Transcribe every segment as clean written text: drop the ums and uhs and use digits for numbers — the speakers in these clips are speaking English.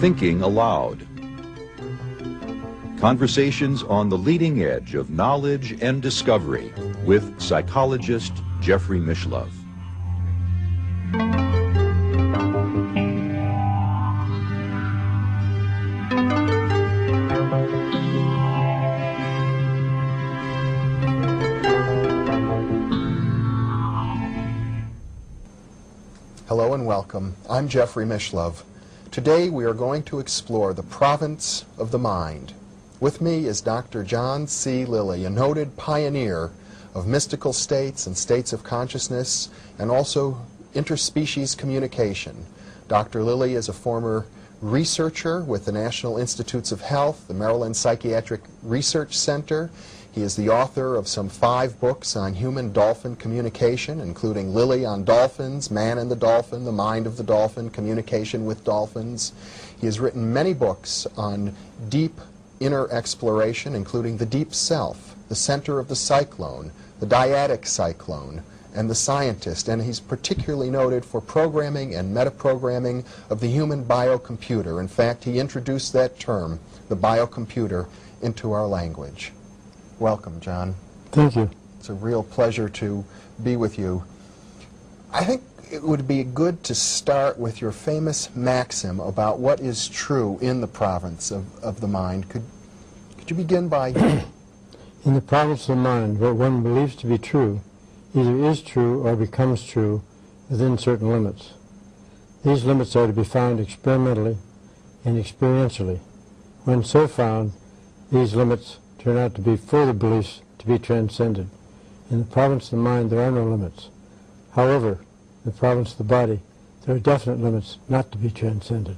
Thinking Aloud. Conversations on the leading edge of knowledge and discovery with psychologist Jeffrey Mishlove. Hello and welcome. I'm Jeffrey Mishlove. Today we are going to explore the province of the mind. With me is Dr. John C. Lilly, a noted pioneer of mystical states and states of consciousness and also interspecies communication. Dr. Lilly is a former researcher with the National Institutes of Health, the Maryland Psychiatric Research Center. He is the author of some 5 books on human-dolphin communication, including Lilly on Dolphins, Man and the Dolphin, The Mind of the Dolphin, Communication with Dolphins. He has written many books on deep inner exploration, including the deep self, the center of the cyclone, the dyadic cyclone, and the scientist. And he's particularly noted for programming and metaprogramming of the human biocomputer. In fact, he introduced that term, the biocomputer, into our language. Welcome, John. Thank you. It's a real pleasure to be with you. I think it would be good to start with your famous maxim about what is true in the province of the mind. Could you begin by... In the province of the mind, what one believes to be true either is true or becomes true within certain limits. These limits are to be found experimentally and experientially. When so found, these limits turn out to be further beliefs to be transcended. In the province of the mind, there are no limits. However, in the province of the body, there are definite limits not to be transcended.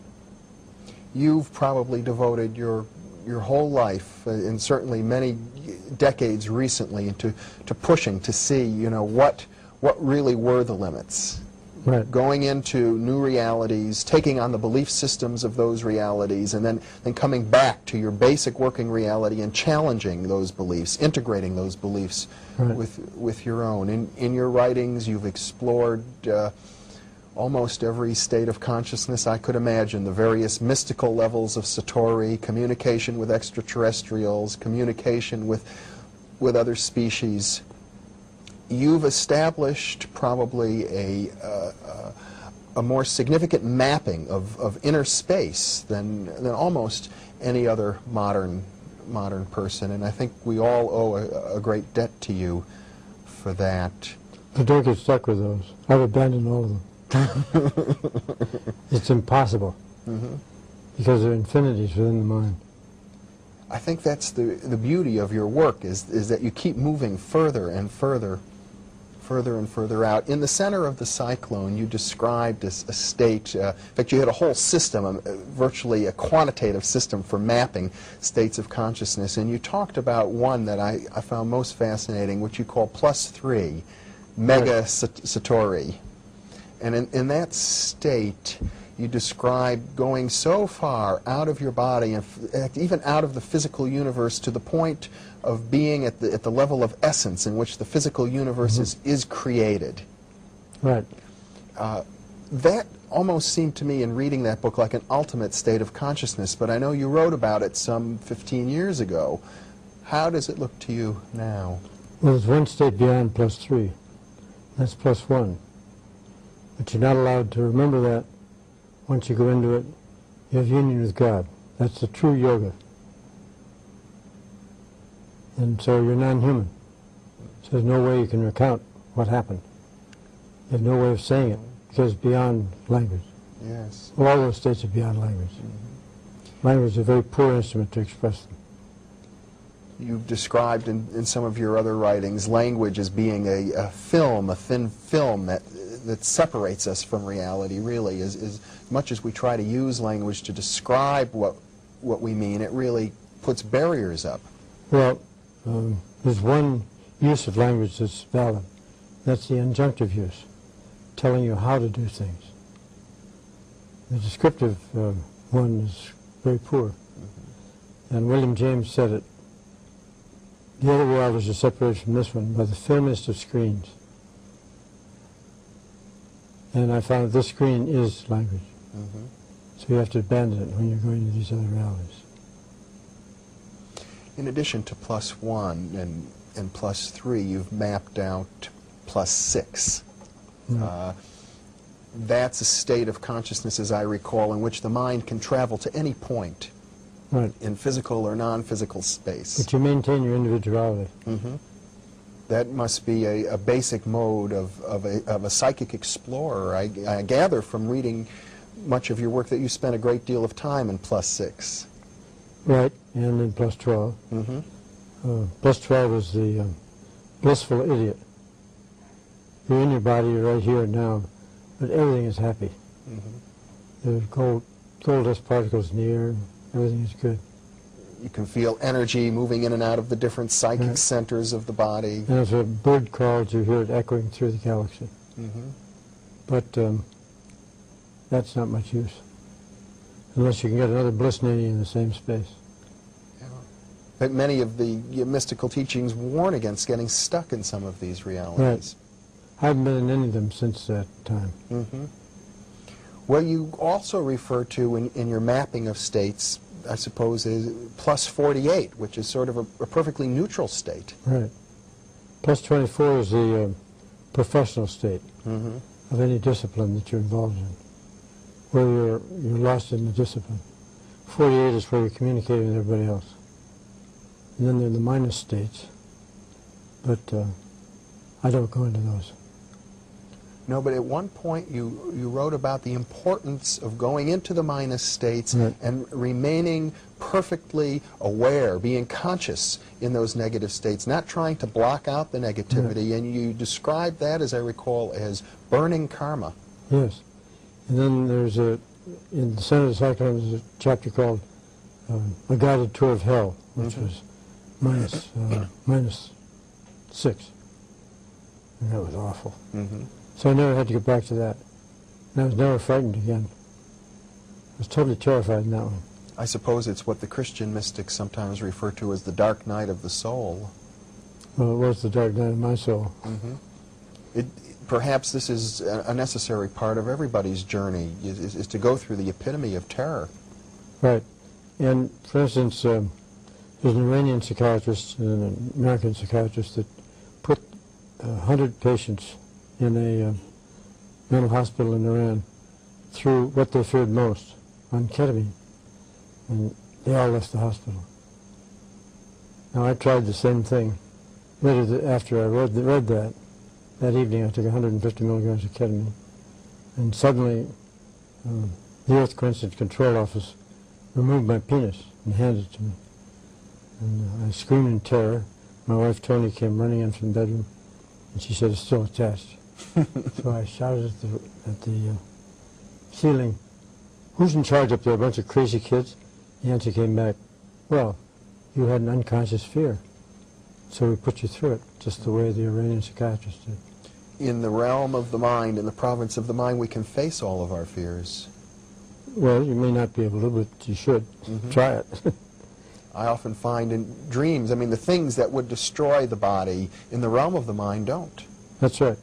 You've probably devoted your whole life, and certainly many decades recently, to pushing to see, what really were the limits. Right. Going into new realities, taking on the belief systems of those realities, and then coming back to your basic working reality and challenging those beliefs, integrating those beliefs right. with your own. In your writings, you've explored almost every state of consciousness I could imagine, the various mystical levels of Satori, communication with extraterrestrials, communication with other species. You've established probably a more significant mapping of inner space than almost any other modern person, and I think we all owe a great debt to you for that. But don't get stuck with those. I've abandoned all of them. It's impossible, because there are infinities within the mind. I think that's the beauty of your work, is that you keep moving further and further and further out. In the center of the cyclone, you described a state, in fact, you had a whole system, virtually a quantitative system for mapping states of consciousness, and you talked about one that I found most fascinating, which you call +3, mega Satori. And in that state, you describe going so far out of your body, and even out of the physical universe, to the point of being at the level of essence in which the physical universe is created. Right. That almost seemed to me, in reading that book, like an ultimate state of consciousness, but I know you wrote about it some 15 years ago. How does it look to you now? Well, there's one state beyond +3. That's +1. But you're not allowed to remember that. Once you go into it, you have union with God. That's the true yoga. And so you're non-human. So there's no way you can recount what happened. You have no way of saying it, because it's beyond language. Yes. All those states are beyond language. Language is a very poor instrument to express them. You've described in some of your other writings language as being a film, a thin film that separates us from reality, really. As much as we try to use language to describe what we mean, it really puts barriers up. Well, there's one use of language that's valid. That's the injunctive use, telling you how to do things. The descriptive one is very poor. And William James said it. The other realities are separated from this one by the thinnest of screens. And I found that this screen is language. So you have to abandon it when you're going to these other realities. In addition to +1 and +3, you've mapped out +6. That's a state of consciousness, as I recall, in which the mind can travel to any point in physical or non-physical space. But you maintain your individuality. That must be a basic mode of a psychic explorer. I gather from reading much of your work that you spent a great deal of time in +6. Right, and in +12. +12 is the blissful idiot. You're in your body, you're right here and now, but everything is happy. There's gold dust particles in the air, everything is good. You can feel energy moving in and out of the different psychic centers of the body. And as a bird calls, you hear it echoing through the galaxy. But that's not much use, unless you can get another bliss near you in the same space. But many of the mystical teachings warn against getting stuck in some of these realities. I haven't been in any of them since that time. Well, you also refer to in your mapping of states, I suppose, is +48, which is sort of a perfectly neutral state. Right. +24 is the professional state of any discipline that you're involved in, where you're lost in the discipline. 48 is where you're communicating with everybody else. And then there are the minus states, but I don't go into those. No, but at one point you wrote about the importance of going into the minus states and remaining perfectly aware, being conscious in those negative states, not trying to block out the negativity, and you described that, as I recall, as burning karma. Yes. And then there's in the center of the cyclone, there's a chapter called A Guided Tour of Hell, which was -6. And that was awful. So I never had to get back to that. And I was never frightened again. I was totally terrified in that one. I suppose it's what the Christian mystics sometimes refer to as the dark night of the soul. Well, it was the dark night of my soul. Perhaps this is a necessary part of everybody's journey, is to go through the epitome of terror. Right. And, for instance, there's an Iranian psychiatrist and an American psychiatrist that put 100 patients in a mental hospital in Iran through what they feared most, on ketamine. And they all left the hospital. Now, I tried the same thing. Later, after I read that evening I took 150 milligrams of ketamine. And suddenly, the Earth Coincidence Control Office removed my penis and handed it to me. And I screamed in terror. My wife, Tony, came running in from the bedroom, and she said, "It's still attached." So I shouted at the ceiling, "Who's in charge up there, a bunch of crazy kids?" The answer came back, "Well, you had an unconscious fear, so we put you through it," just the way the Iranian psychiatrist did. In the realm of the mind, in the province of the mind, we can face all of our fears. Well, you may not be able to, but you should. Try it. I often find in dreams, I mean, the things that would destroy the body in the realm of the mind don't. That's right.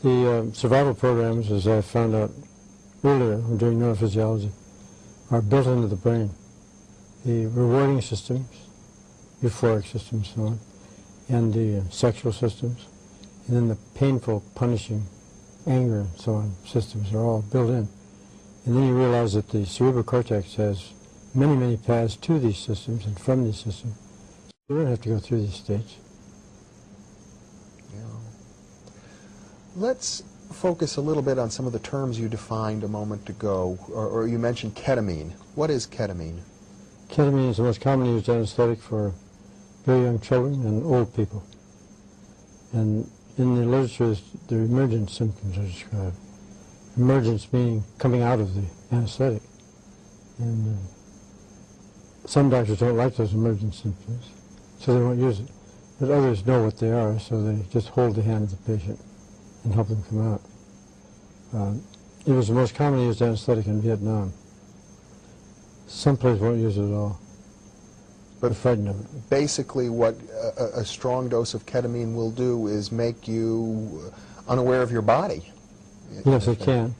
The survival programs, as I found out earlier during neurophysiology, are built into the brain. The rewarding systems, euphoric systems, and so on, and the sexual systems, and then the painful, punishing, anger, and so on systems are all built in. And then you realize that the cerebral cortex has many, many paths to these systems and from these systems. You don't have to go through these states. Yeah. Let's focus a little bit on some of the terms you defined a moment ago, or you mentioned ketamine. What is ketamine? Ketamine is the most commonly used anesthetic for very young children and old people. And in the literature, the emergent symptoms are described. Emergence meaning coming out of the anesthetic. And some doctors don't like those emergent symptoms, so they won't use it. But others know what they are, so they just hold the hand of the patient and help them come out. It was the most commonly used anesthetic in Vietnam. Some places won't use it at all. But they're frightened of it. Basically what a strong dose of ketamine will do is make you unaware of your body. Yes, it can.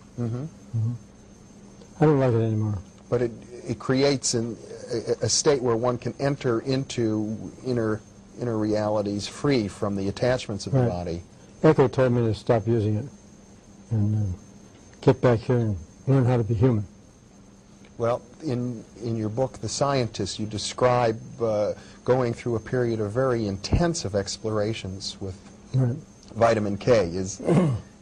I don't like it anymore. But it creates a state where one can enter into inner realities free from the attachments of the body. Echo told me to stop using it and get back here and learn how to be human. Well, in your book, The Scientist, you describe going through a period of very intensive explorations with vitamin K.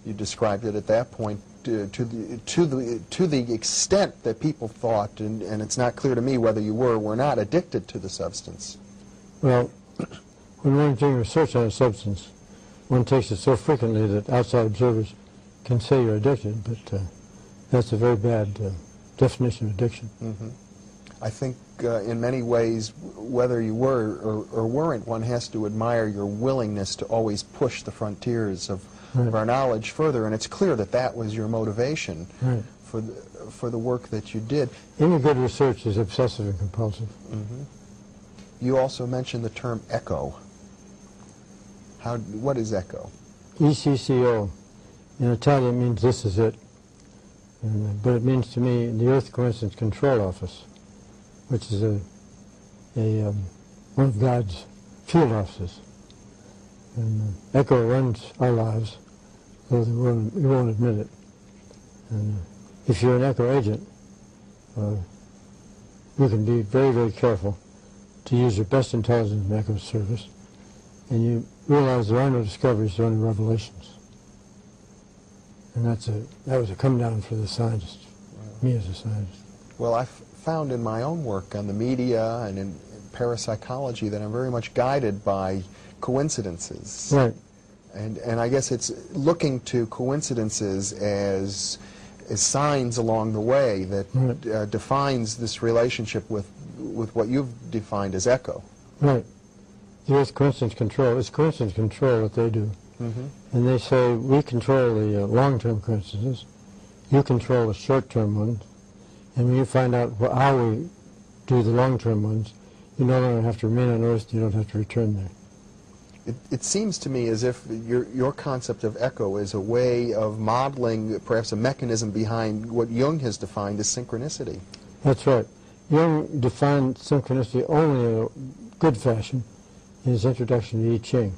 You described it at that point to the extent that people thought, and it's not clear to me whether you were or were not addicted to the substance. Well, when one's doing research on a substance, one takes it so frequently that outside observers can say you're addicted, but that's a very bad definition of addiction. I think in many ways, whether you were or weren't, one has to admire your willingness to always push the frontiers of our knowledge further, and it's clear that that was your motivation for the work that you did. Any good research is obsessive and compulsive. You also mentioned the term echo. What is echo? ECCO. In Italian, it means this is it. But it means to me the Earth Coincidence Control Office, which is one of God's field offices. And echo runs our lives, though we won't admit it. And if you're an echo agent, you can be very, very careful to use your best intelligence in echo service, and you realize there are no discoveries, there are only revelations. And that was a come down for the scientist, me as a scientist. Well, I've found in my own work on the media and in parapsychology that I'm very much guided by coincidences. Right. And I guess it's looking to coincidences as signs along the way that defines this relationship with what you've defined as echo. Right. The Earth Coincidence Control. It's coincidence control what they do. And they say we control the long-term coincidences, you control the short-term ones, and when you find out how we do the long-term ones, you no longer have to remain on Earth, you don't have to return there. It seems to me as if your concept of echo is a way of modeling perhaps a mechanism behind what Jung has defined as synchronicity. That's right. Jung defined synchronicity only in a good fashion in his introduction to I Ching.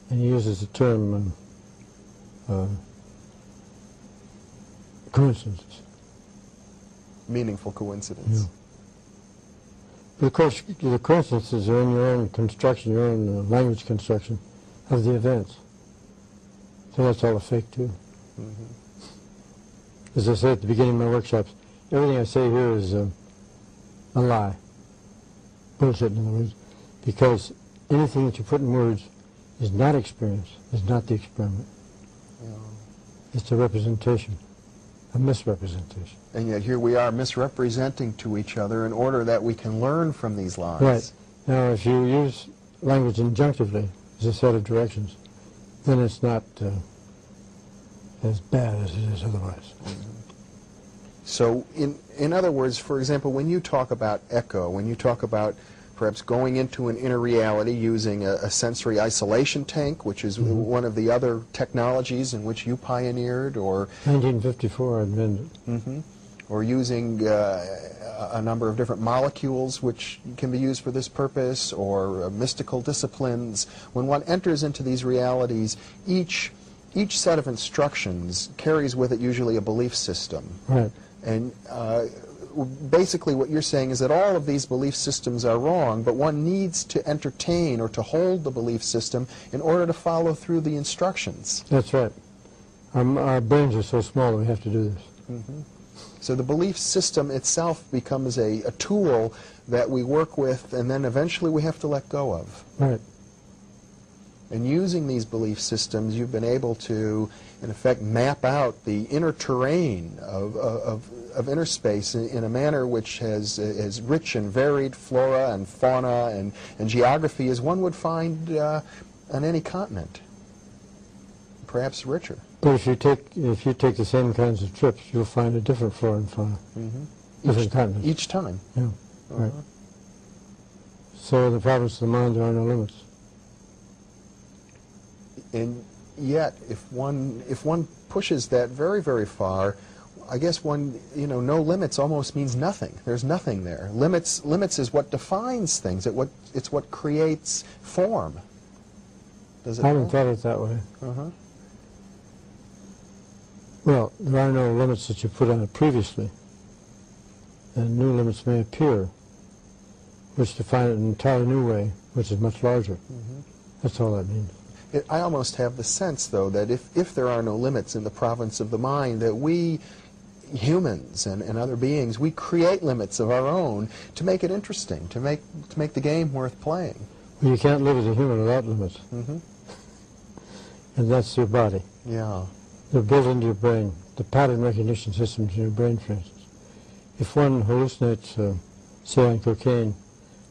And he uses the term coincidences. Meaningful coincidence. Yeah. But of course, the coincidences are in your own construction, your own language construction of the events. So that's all a fake too. As I say at the beginning of my workshops, everything I say here is a lie. Bullshit, in other words. Because anything that you put in words is not experience, is not the experiment. It's a representation, a misrepresentation. And yet here we are misrepresenting to each other in order that we can learn from these lies. Right. Now, if you use language injunctively as a set of directions, then it's not as bad as it is otherwise. So, in other words, for example, when you talk about echo, when you talk about perhaps going into an inner reality using a sensory isolation tank, which is one of the other technologies in which you pioneered, or 1954 I invented it. Or using a number of different molecules which can be used for this purpose, or mystical disciplines. When one enters into these realities, each set of instructions carries with it usually a belief system. Right. And basically what you're saying is that all of these belief systems are wrong, but one needs to entertain or to hold the belief system in order to follow through the instructions. That's right. Our brains are so small that we have to do this. So the belief system itself becomes a tool that we work with, and then eventually we have to let go of. Right. And using these belief systems, you've been able to, in effect, map out the inner terrain of inner space in a manner which has as rich and varied flora and fauna and geography as one would find on any continent, perhaps richer. But if you take the same kinds of trips, you'll find a different flora and fauna. Different continents. Each time. Yeah. Right. So in the province of the mind, there are no limits. And yet, if one pushes that very, very far, I guess no limits almost means nothing. There's nothing there. Limits is what defines things. It's what creates form. Does it? I haven't thought of it that way. Uh-huh. Well, there are no limits that you put on it previously, and new limits may appear, which define it in an entirely new way, which is much larger. Mm-hmm. That's all that means. I almost have the sense, though, that if there are no limits in the province of the mind, that we humans and other beings, we create limits of our own to make it interesting, to make the game worth playing. Well, you can't live as a human without limits. Mm-hmm. And that's your body. Yeah. They're built into your brain, the pattern recognition systems in your brain, for instance. If one hallucinates, say on cocaine,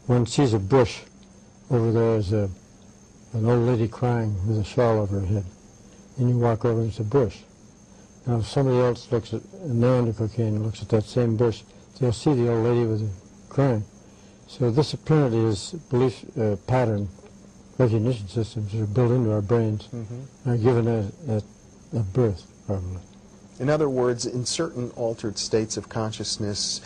one sees a bush over there as an old lady crying with a shawl over her head, and you walk over and it's a bush. Now if somebody else looks at, and they're under cocaine, looks at that same bush, they'll see the old lady with the crying. So this apparently is belief pattern recognition systems that are built into our brains, and are given at birth, probably. In other words, in certain altered states of consciousness,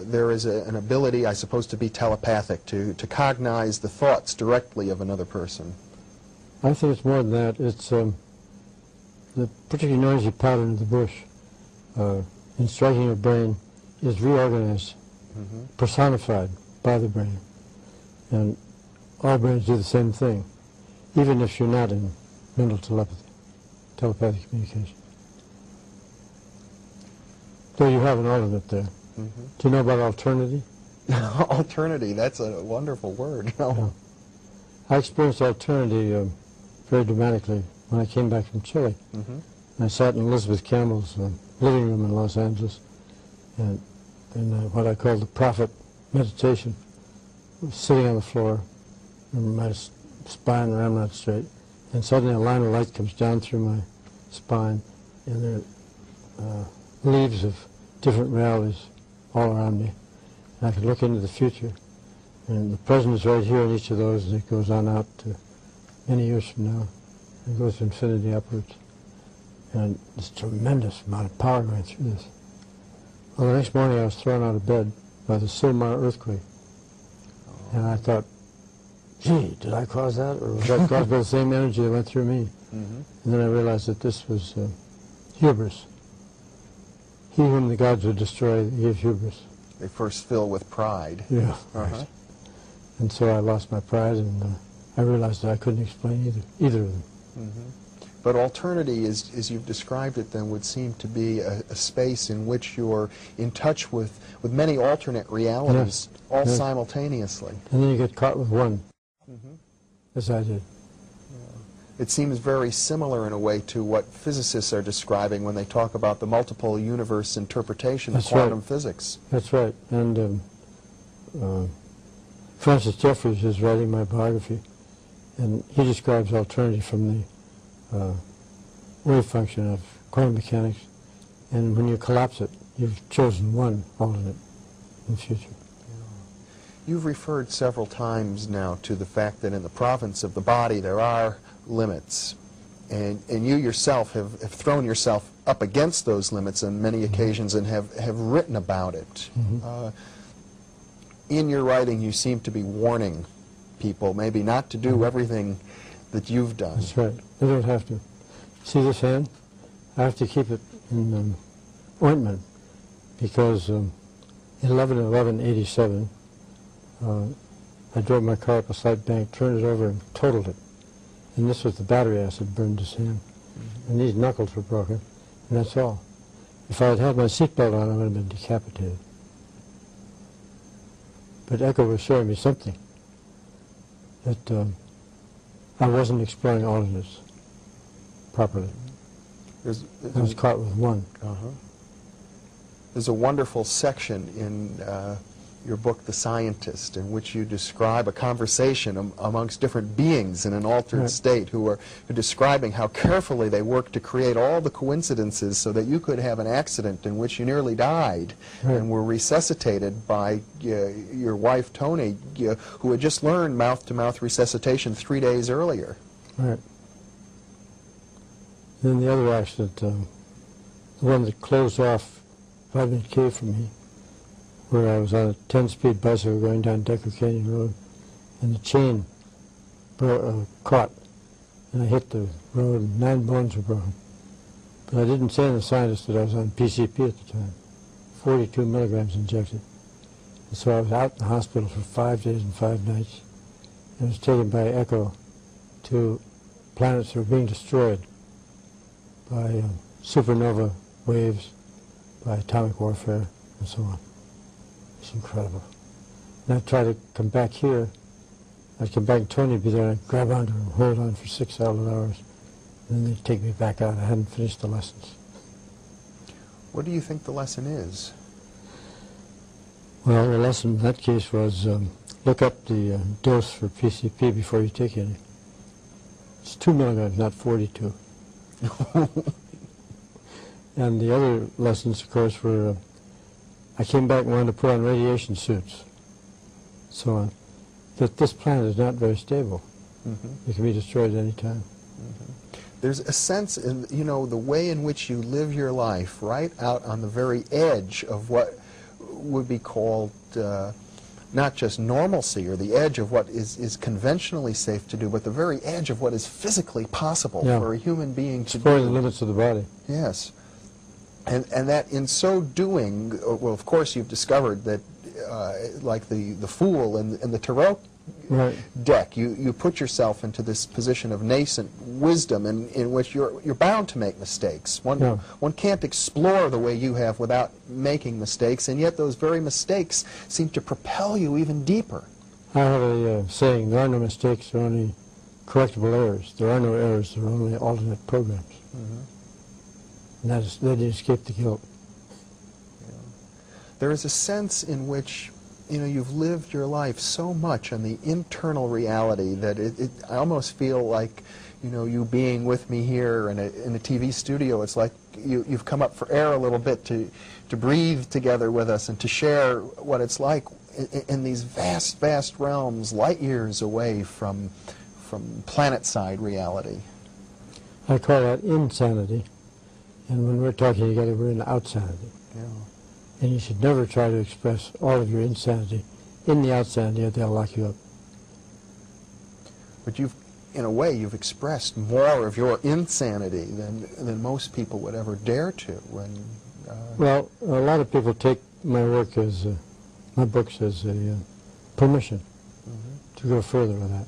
there is an ability, I suppose, to be telepathic, to cognize the thoughts directly of another person. I think it's more than that. It's the particularly noisy pattern of the bush in striking your brain is reorganized, personified by the brain. And all brains do the same thing, even if you're not in mental telepathic communication. So you have an alternate there. Do you know about alternity? Alternity, that's a wonderful word. No. I experienced alternity very dramatically when I came back from Chile. And I sat in Elizabeth Campbell's living room in Los Angeles, and in what I call the prophet meditation, sitting on the floor, and my spine ran not straight, and suddenly a line of light comes down through my spine, and there are leaves of different realities all around me. And I could look into the future, and the present is right here in each of those, and it goes on out to many years from now. It goes to infinity upwards. And this tremendous amount of power going through this. Well, the next morning I was thrown out of bed by the Silmar earthquake. And I thought, gee, did I cause that? Or was that caused by the same energy that went through me? And then I realized that this was hubris. He whom the gods would destroy, he gives hubris. They first fill with pride. Yeah. Right. And so I lost my pride, and I realized that I couldn't explain either of them. But alternity, as you've described it, then would seem to be a space in which you're in touch with many alternate realities, all simultaneously. And then you get caught with one, as I did. It seems very similar in a way to what physicists are describing when they talk about the multiple universe interpretation of quantum physics. That's right. And Francis Jeffers is writing my biography, and he describes alternity from the wave function of quantum mechanics, and when you collapse it, you've chosen one alternate in the future. You've referred several times now to the fact that in the province of the body there are limits, and you yourself have thrown yourself up against those limits on many occasions and have written about it. In your writing you seem to be warning people maybe not to do everything that you've done. That's right. They don't have to. See this hand? I have to keep it in ointment because 11/11/87 I drove my car up a slight bank, turned it over, and totaled it. And this was the battery acid burned his hand. And these knuckles were broken, and that's all. If I had had my seatbelt on, I would have been decapitated. But Echo was showing me something, that I wasn't exploring alternates properly. I was caught with one. There's a wonderful section in your book, The Scientist, in which you describe a conversation amongst different beings in an altered state who are describing how carefully they work to create all the coincidences so that you could have an accident in which you nearly died and were resuscitated by your wife, Tony, who had just learned mouth-to-mouth resuscitation 3 days earlier. Right. Then the other accident, the one that closed off Vitamin K from me, where I was on a 10-speed bicycle going down Decker Canyon Road, and the chain caught, and I hit the road, and 9 bones were broken. But I didn't say to the scientist that I was on PCP at the time, 42 milligrams injected. And so I was out in the hospital for 5 days and 5 nights, and was taken by echo to planets that were being destroyed by supernova waves, by atomic warfare, and so on. It's incredible. And I'd try to come back here. I'd come back and Tony would be there, and I'd grab onto her and hold on for 6 solid hours. And then they'd take me back out. I hadn't finished the lessons. What do you think the lesson is? Well, the lesson in that case was look up the dose for PCP before you take any. It's 2 milligrams, not 42. And the other lessons, of course, were I came back and wanted to put on radiation suits, so on. That this planet is not very stable. It can be destroyed at any time. There's a sense in, you know, the way in which you live your life right out on the very edge of what would be called not just normalcy or the edge of what is conventionally safe to do, but the very edge of what is physically possible for a human being to do. Exploring the limits of the body. Yes. And that in so doing, well, of course, you've discovered that, like the Fool and the Tarot deck, you put yourself into this position of nascent wisdom in which you're bound to make mistakes. One can't explore the way you have without making mistakes, and yet those very mistakes seem to propel you even deeper. I have a saying, there are no mistakes, there are only correctable errors. There are no errors, there are only alternate programs. And that is, they didn't escape the guilt. There is a sense in which, you know, you've lived your life so much on the internal reality that I almost feel like, you know, you being with me here in a TV studio, it's like you've come up for air a little bit to breathe together with us and to share what it's like in these vast, vast realms, light years away from planet-side reality. I call that insanity. And when we're talking together, we're in outsanity. And you should never try to express all of your insanity in the outsanity, or they'll lock you up. But you've, in a way, you've expressed more of your insanity than most people would ever dare to. Well, a lot of people take my work as, my books as a permission to go further with that.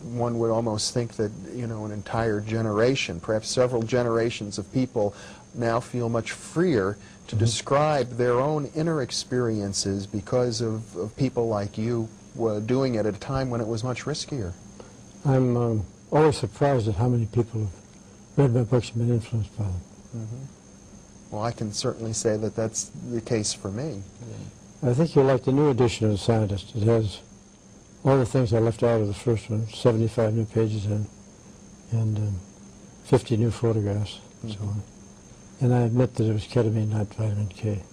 One would almost think that, you know, an entire generation, perhaps several generations of people now feel much freer to describe their own inner experiences because of people like you doing it at a time when it was much riskier. I'm always surprised at how many people have read my books and been influenced by them. Well, I can certainly say that that's the case for me. I think you'll like the new edition of The Scientist. It has all the things I left out of the first one, 75 new pages and 50 new photographs and so on. And I admit that it was ketamine, not vitamin K.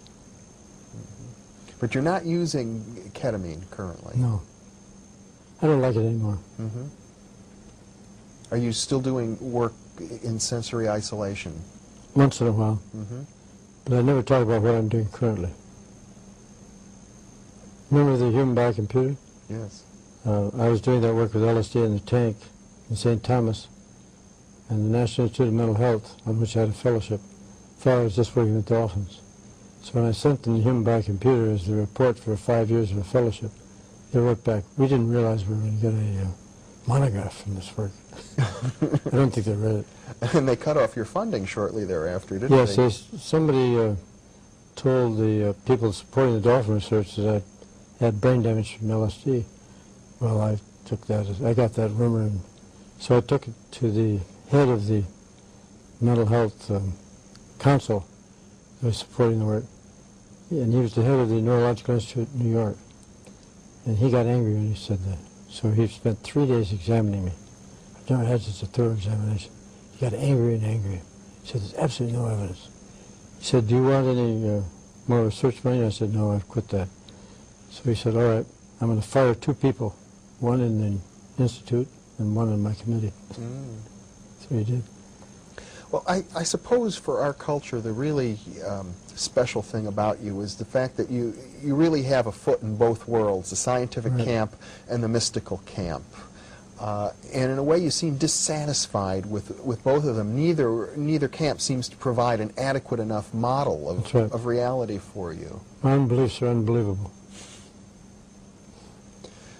But you're not using ketamine currently? No. I don't like it anymore. Are you still doing work in sensory isolation? Once in a while. But I never talk about what I'm doing currently. Remember the human biocomputer? Yes. I was doing that work with LSD in the tank in St. Thomas, and the National Institute of Mental Health, on which I had a fellowship, thought I was just working with dolphins. So when I sent them the human biocomputer as the report for 5 years of a fellowship, they wrote back, we didn't realize we were going to get a monograph from this work. I don't think they read it. And they cut off your funding shortly thereafter, didn't they? Yes, somebody told the people supporting the dolphin research that I had brain damage from LSD. Well, I took that, I got that rumor, and so I took it to the head of the mental health council who was supporting the work, and he was the head of the Neurological Institute in New York, and he got angry when he said that. So he spent 3 days examining me. I've never had such a thorough examination. He got angry and angry. He said, there's absolutely no evidence. He said, do you want any more research money? I said, no, I've quit that. So he said, all right, I'm going to fire 2 people, one in the institute and one on my committee. So he did. Well, I suppose for our culture, the really special thing about you is the fact that you really have a foot in both worlds, the scientific Right. camp and the mystical camp. And in a way, you seem dissatisfied with both of them. Neither camp seems to provide an adequate enough model That's right. of reality for you. My own beliefs are unbelievable.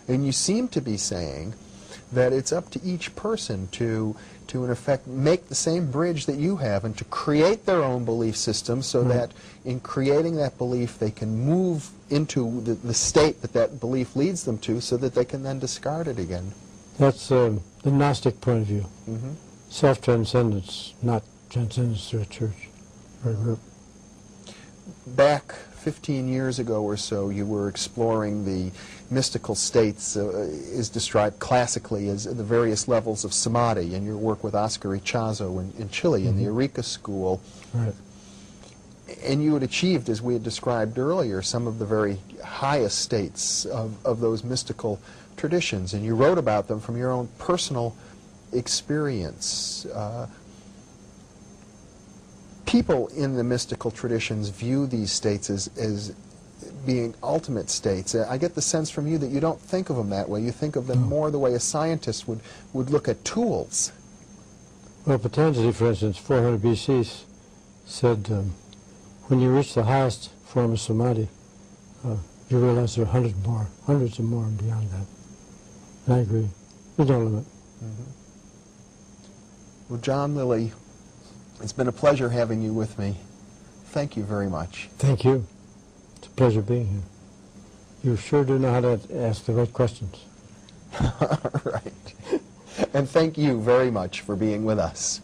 And you seem to be saying that it's up to each person to in effect, make the same bridge that you have and to create their own belief system so that in creating that belief, they can move into the state that that belief leads them to so that they can then discard it again. That's the Gnostic point of view. Mm-hmm. Self-transcendence, not transcendence through a church or a group. Back 15 years ago or so, you were exploring the mystical states, is described classically as the various levels of samadhi, in your work with Oscar Ichazo in Chile, in the Eureka School. Right. And you had achieved, as we had described earlier, some of the very highest states of those mystical traditions, and you wrote about them from your own personal experience. People in the mystical traditions view these states as being ultimate states. I get the sense from you that you don't think of them that way. You think of them more the way a scientist would look at tools. Well, Patanjali, for instance, 400 BC, said when you reach the highest form of samadhi, you realize there are hundreds of more beyond that. And I agree. There's no limit. Mm-hmm. Well, John Lilly, it's been a pleasure having you with me. Thank you very much. Thank you. It's a pleasure being here. You sure do know how to ask the right questions. All right. And thank you very much for being with us.